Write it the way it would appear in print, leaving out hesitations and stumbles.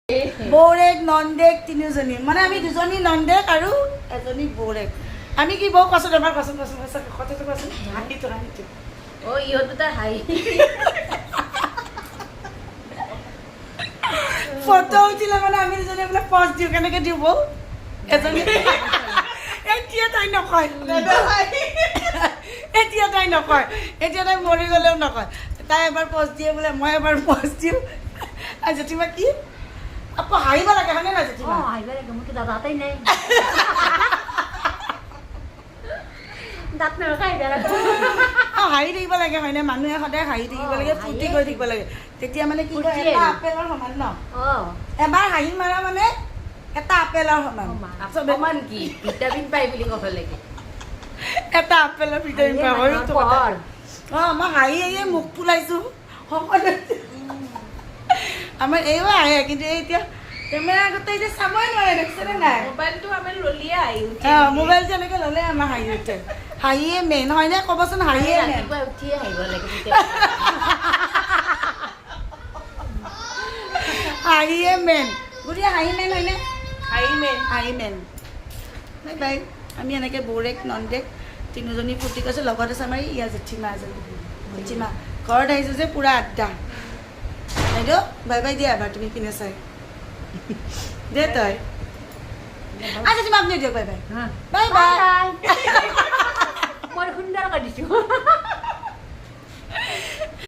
বৌৰেক নন্দেক তিনিজনী মানে আমি দুজনী নন্দেক আৰু এজনী বৌৰেক আমি কি বৌ কচোন এবাৰ কচোন কচোন কথাটো কচোন হাঁহিটো অ ইহঁত দুটাৰ হাঁহি ফটো উঠিলে মানে আমি দুজনী বোলে পজ দিওঁ কেনেকৈ দিওঁ বৌ এজনী এতিয়া তাই নকয় এতিয়া তাই নকয় এতিয়া তাই মৰি গ'লেও নকয় তাই এবাৰ পজ দিয়ে বোলে মই এবাৰ পজ দিওঁ আৰু জেঠিমা কি আকৌ হাঁহিব লাগে হয়নে নাই জেঠিমা হাঁহিব লাগে মোৰ দাদাতেই নাই দাঁত নৰখাই হাঁহি থাকিব লাগে হয়নে মানুহে সদায় হাঁহি থাকিব লাগে ফূৰ্তি কৰি থাকিব লাগে তেতিয়া মানে কি কয় এটা আপেলৰ সমান ন এবাৰ হাঁহি মাৰা মানে এটা আপেলৰ সমান সমান কি ভিটামিন পাই বুলি ক'ব লাগে এটা আপেলৰ ভিটামিন পাই অঁ মই হাঁহি হাঁহিয়ে মুখ ফুলাইছোঁ সকলোৱে আমাৰ এইও আহে কিন্তু এতিয়া কেমেৰা আগতে এতিয়া চাবই নোৱাৰে দেখিছেনে নাই মোবাইলটো আমি ল'লিয়ে আহি মোবাইলটো এনেকৈ ল'লে আমাৰ হাঁহি উঠে হাঁহিয়ে মেইন হয়নে ক'বচোন হাঁহিয়ে মেইন ৰাতিপুৱা উঠিয়ে হাঁহিব লাগে হাঁহিয়ে মেইন গতিকে হাঁহি মেইন হয়নে হাঁহি মেইন বাই বাই আমি এনেকৈ বৌৰেক নন্দেক তিনিজনী ফূৰ্তি কৰিছোঁ লগত আছে আমাৰ ইয়াৰ জেঠিমা এজনী জেঠিমা ঘৰত আহিছোঁ যে পূৰা আড্ডা বাইদেউ বাই বাই দিয়া এবাৰ তুমি কিনে চাই দে তই আচ্ছা তুমি আপুনি দিয়ক বাই বাই বাই বাই মই সুন্দৰ কৰি দিছোঁ